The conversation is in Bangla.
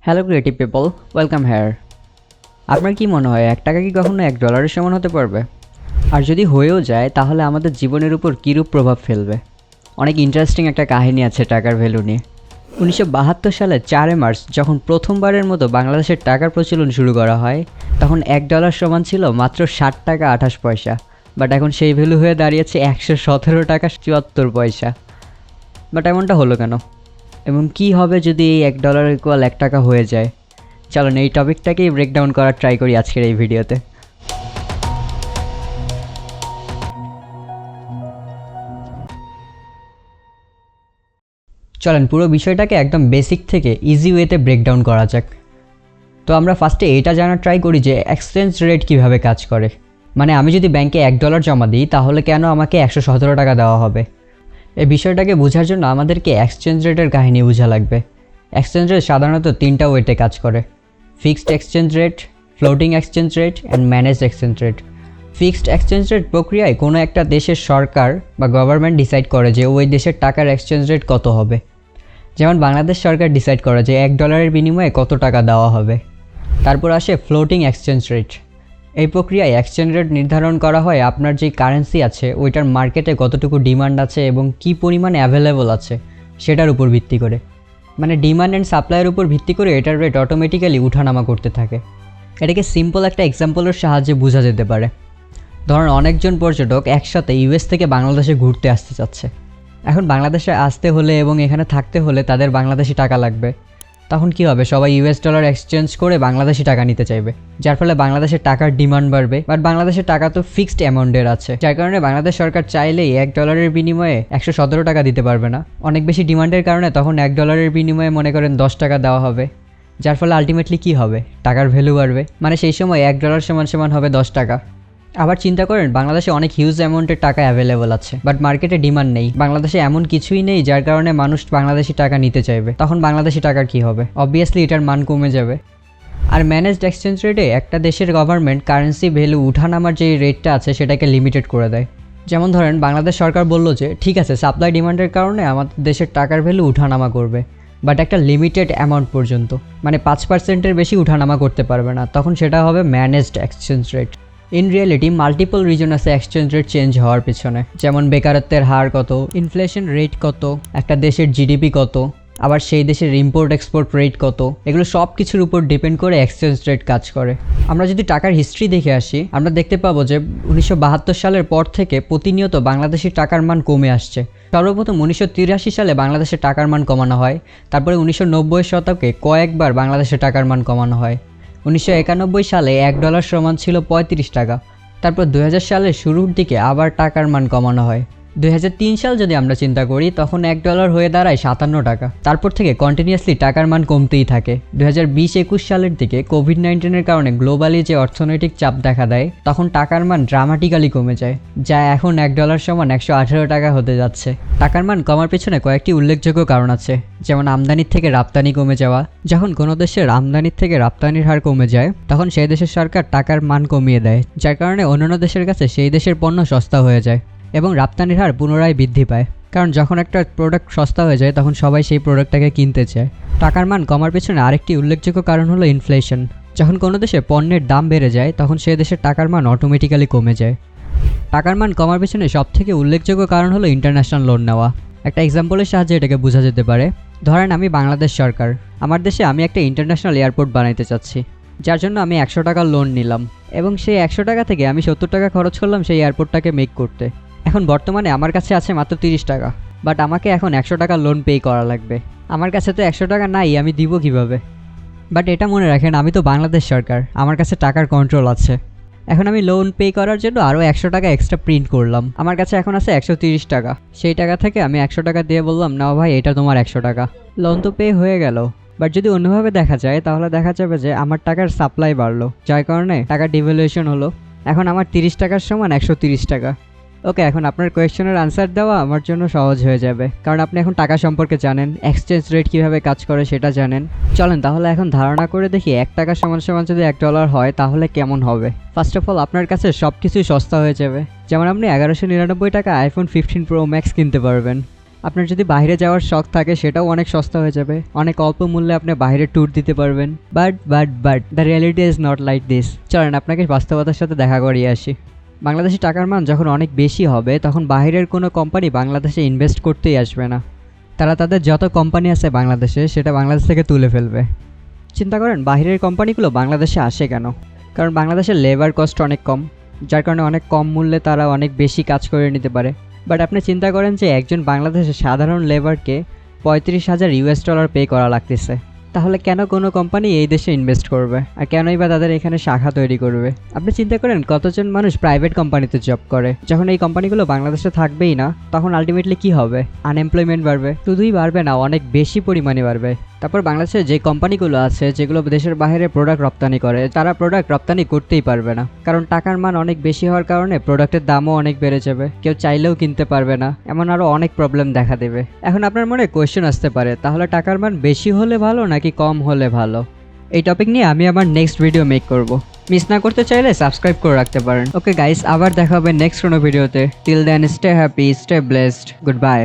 Hello creative people, welcome here. আপনার কি মনে হয় $1 কি কখনো $1 সমান হতে পারবে? আর যদি হয়েও যায় তাহলে আমাদের জীবনের উপর কীরূপ প্রভাব ফেলবে? অনেক ইন্টারেস্টিং একটা কাহিনী আছে টাকার ভ্যালু নিয়ে। 1972 সালে 4 মার্চ যখন প্রথমবারের মতো বাংলাদেশের টাকার প্রচলন শুরু করা হয়, তখন $1 সমান ছিল মাত্র 60 টাকা 28 পয়সা। বাট এখন সেই ভ্যালু হয়ে দাঁড়িয়েছে 117 টাকা 74 পয়সা। বাট এমনটা হলো কেন? এবং কি হবে যদি এই $1 ইকুয়াল $1 হয়ে যায়? চলুন এই টপিকটাকেই ব্রেকডাউন করার ট্রাই করি আজকের এই ভিডিওতে। চলেন পুরো বিষয়টাকে একদম বেসিক থেকে ইজি ওয়েতে ব্রেকডাউন করা যাক। তো আমরা ফার্স্টে এটা জানার ট্রাই করি যে এক্সচেঞ্জ রেট কিভাবে কাজ করে। মানে আমি যদি ব্যাংকে $1 জমা দিই তাহলে কেন আমাকে 117 টাকা দেওয়া হবে? এই বিষয়টাকে বোঝার জন্য আমাদেরকে এক্সচেঞ্জ রেটের কাহিনী বোঝা লাগবে। এক্সচেঞ্জ রেট সাধারণত 3টা ওয়েতে কাজ করে: fixed exchange rate, floating exchange rate and managed exchange rate. Fixed exchange rate প্রক্রিয়ায় কোনো একটা দেশের সরকার বা গভর্নমেন্ট ডিসাইড করে যে ওই দেশের টাকার এক্সচেঞ্জ রেট কত হবে। যেমন বাংলাদেশ সরকার ডিসাইড করে যে $1 বিনিময়ে কত টাকা দেওয়া হবে। তারপর আসে ফ্লোটিং এক্সচেঞ্জ রেট। এই প্রক্রিয়ায় এক্সচেঞ্জ রেট নির্ধারণ করা হয় আপনার যে কারেন্সি আছে ওইটার মার্কেটে কতটুকু ডিমান্ড আছে এবং কী পরিমাণে অ্যাভেলেবল আছে সেটার উপর ভিত্তি করে। মানে ডিমান্ড অ্যান্ড সাপ্লাইয়ের উপর ভিত্তি করে এটার রেট অটোমেটিক্যালি উঠানামা করতে থাকে। এটাকে সিম্পল একটা এক্সাম্পলের সাহায্যে বোঝা যেতে পারে। ধরুন অনেকজন পর্যটক একসাথে ইউএস থেকে বাংলাদেশে ঘুরতে আসতে চাচ্ছে। এখন বাংলাদেশে আসতে হলে এবং এখানে থাকতে হলে তাদের বাংলাদেশি টাকা লাগবে। তখন কি হবে? সবাই $US এক্সচেঞ্জ করে বাংলাদেশি টাকা নিতে চাইবে, যার ফলে বাংলাদেশের টাকার ডিমান্ড বাড়বে। বাট বাংলাদেশের টাকা তো ফিক্সড অ্যামাউন্টের আছে, যার কারণে বাংলাদেশ সরকার চাইলেই $1 বিনিময়ে 117 টাকা দিতে পারবে না। অনেক বেশি ডিমান্ডের কারণে তখন $1 বিনিময়ে মনে করেন 10 টাকা দেওয়া হবে, যার ফলে আলটিমেটলি কি হবে? টাকার ভ্যালু বাড়বে। মানে সেই সময় $1 সমান হবে 10 টাকা। আবার চিন্তা করেন বাংলাদেশে অনেক হিউজ অ্যামাউন্টের টাকা অ্যাভেলেবল আছে, বাট মার্কেটে ডিমান্ড নেই। বাংলাদেশে এমন কিছুই নেই যার কারণে মানুষ বাংলাদেশি টাকা নিতে চাইবে। তখন বাংলাদেশি টাকার কি হবে? অবভিয়াসলি এটার মান কমে যাবে। আর ম্যানেজড এক্সচেঞ্জ রেটে একটা দেশের গভর্নমেন্ট কারেন্সি ভ্যালু উঠানামার যে রেটটা আছে সেটাকে লিমিটেড করে দেয়। যেমন ধরেন বাংলাদেশ সরকার বলল যে ঠিক আছে, সাপ্লাই ডিমান্ডের কারণে আমাদের দেশের টাকার ভ্যালু উঠানামা করবে, বাট একটা লিমিটেড অ্যামাউন্ট পর্যন্ত। মানে 5%-এর বেশি উঠানামা করতে পারবে না। তখন সেটা হবে managed exchange rate. In reality multiple reason আছে এক্সচেঞ্জ রেট চেঞ্জ হওয়ার পিছনে, যেমন বেকারত্বের হার কত, ইনফ্লেশন রেট কত, একটা দেশের জিডিপি কত, আবার সেই দেশের ইম্পোর্ট এক্সপোর্ট রেট কত। এগুলো সব কিছুর উপর ডিপেন্ড করে এক্সচেঞ্জ রেট কাজ করে। আমরা যদি টাকার হিস্ট্রি দেখে আসি, আমরা দেখতে পাবো যে 1972 সালের পর থেকে প্রতিনিয়ত বাংলাদেশি টাকার মান কমে আসছে। সর্বপ্রথম 1983 সালে বাংলাদেশের টাকার মান কমানো হয়। তারপরে 1990 শতকে কয়েকবার বাংলাদেশের টাকার মান কমানো হয়। 1991 সালে $1 সমান ছিল 35 টাকা। তারপর 2000 সালের শুরুর দিকে আবার টাকার মান কমানো হয়। 2003 সাল যদি আমরা চিন্তা করি তখন $1 হয়ে দাঁড়ায় 57 টাকা। তারপর থেকে কন্টিনিউয়াসলি টাকার মান কমতেই থাকে। 2020-21 সালের দিকে কোভিড-19-এর কারণে গ্লোবালি যে অর্থনৈতিক চাপ দেখা দেয় তখন টাকার মান ড্রামাটিক্যালি কমে যায়, যা এখন $1 সমান 118 টাকা হতে যাচ্ছে। টাকার মান কমার পেছনে কয়েকটি উল্লেখযোগ্য কারণ আছে, যেমন আমদানির থেকে রপ্তানি কমে যাওয়া। যখন কোনো দেশের আমদানির থেকে রপ্তানির হার কমে যায় তখন সেই দেশের সরকার টাকার মান কমিয়ে দেয়, যার কারণে অন্যান্য দেশের কাছে সেই দেশের পণ্য সস্তা হয়ে যায় এবং রপ্তানির হার পুনরায় বৃদ্ধি পায়। কারণ যখন একটা প্রোডাক্ট সস্তা হয়ে যায় তখন সবাই সেই প্রোডাক্টটাকে কিনতে চায়। টাকার মান কমার পেছনে আরেকটি উল্লেখযোগ্য কারণ হলো ইনফ্লেশন। যখন কোনো দেশে পণ্যের দাম বেড়ে যায় তখন সেই দেশের টাকার মান অটোমেটিক্যালি কমে যায়। টাকার মান কমার পেছনে সবথেকে উল্লেখযোগ্য কারণ হলো ইন্টারন্যাশনাল লোন নেওয়া। একটা এক্সাম্পলের সাহায্যে এটাকে বোঝা যেতে পারে। ধরেন আমি বাংলাদেশ সরকার, আমার দেশে আমি একটা ইন্টারন্যাশনাল এয়ারপোর্ট বানাইতে চাচ্ছি, যার জন্য আমি 100 টাকা লোন নিলাম এবং সেই 100 টাকা থেকে আমি 70 টাকা খরচ করলাম সেই এয়ারপোর্টটাকে মেক করতে। এখন বর্তমানে আমার কাছে আছে মাত্র 30 টাকা, বাট আমাকে এখন 100 টাকা লোন পে করা লাগবে। আমার কাছে তো 100 টাকা নাই, আমি দিব কিভাবে? বাট এটা মনে রাখেন, আমি তো বাংলাদেশ সরকার, আমার কাছে টাকার কন্ট্রোল আছে। এখন আমি লোন পে করার জন্য আরও 100 টাকা এক্সট্রা প্রিন্ট করলাম। আমার কাছে এখন আছে 130 টাকা। সেই টাকা থেকে আমি 100 টাকা দিয়ে বললাম, নাও ভাই এটা তোমার 100 টাকা। লোন তো পে হয়ে গেল। বাট যদি অন্যভাবে দেখা যায় তাহলে দেখা যাবে যে আমার টাকার সাপ্লাই বাড়লো, যার কারণে টাকার ডিভ্যালুয়েশন হলো। এখন আমার 30 টাকার সমান 130 টাকা। ওকে, এখন আপনার কোয়েশ্চেনের আনসার দেওয়া আমার জন্য সহজ হয়ে যাবে, কারণ আপনি এখন টাকা সম্পর্কে জানেন, এক্সচেঞ্জ রেট কীভাবে কাজ করে সেটা জানেন। চলেন তাহলে এখন ধারণা করে দেখি $1 সমান যদি $1 হয় তাহলে কেমন হবে। ফার্স্ট অফ অল আপনার কাছে সব কিছুই সস্তা হয়ে যাবে। যেমন আপনি 1199 টাকা iPhone 15 Pro Max কিনতে পারবেন। আপনার যদি বাইরে যাওয়ার শখ থাকে সেটাও অনেক সস্তা হয়ে যাবে, অনেক অল্প মূল্যে আপনি বাইরে ট্যুর দিতে পারবেন। But the reality is not like this. চলেন আপনাকে বাস্তবতার সাথে দেখা করিয়ে আসি। বাংলাদেশি টাকার মান যখন অনেক বেশি হবে তখন বাইরের কোনো কোম্পানি বাংলাদেশে ইনভেস্ট করতেই আসবে না। তারা তাদের যত কোম্পানি আছে বাংলাদেশে সেটা বাংলাদেশ থেকে তুলে ফেলবে। চিন্তা করেন বাইরের কোম্পানিগুলো বাংলাদেশে আসে কেন? কারণ বাংলাদেশের লেবার কস্ট অনেক কম, যার কারণে অনেক কম মূল্যে তারা অনেক বেশি কাজ করে নিতে পারে। বাট আপনি চিন্তা করেন যে একজন বাংলাদেশের সাধারণ লেবারকে $35,000 পে করা লাগতেছে, তাহলে কেন কোনো কোম্পানি এই দেশে ইনভেস্ট করবে, আর কেনই বা তাদের এখানে শাখা তৈরি করবে? আপনি চিন্তা করেন কতজন মানুষ প্রাইভেট কোম্পানিতে জব করে। যখন এই কোম্পানিগুলো বাংলাদেশে থাকবেই না তখন আলটিমেটলি কি হবে? আনএমপ্লয়মেন্ট বাড়বে, শুধুই বাড়বে না অনেক বেশি পরিমাণে বাড়বে। তারপর বাংলাদেশে যে কোম্পানিগুলো আছে যেগুলো দেশের বাইরে প্রোডাক্ট রপ্তানি করে, তারা প্রোডাক্ট রপ্তানি করতেই পারবে না, কারণ টাকার মান অনেক বেশি হওয়ার কারণে প্রোডাক্টের দামও অনেক বেড়ে যাবে, কেউ চাইলেও কিনতে পারবে না, এমন আরও অনেক প্রবলেম দেখা দেবে। এখন আপনার মনে কোয়েশ্চেন আসতে পারে, তাহলে টাকার মান বেশি হলে ভালো নাকি কম হলে ভালো? এই টপিক নিয়ে আমি আমার নেক্সট ভিডিও মেক করব, মিস না করতে চাইলে সাবস্ক্রাইব করে রাখতে পারেন। ওকে গাইস, আবার দেখা হবে নেক্সট কোনো ভিডিওতে। Till then stay happy, stay blessed, good by.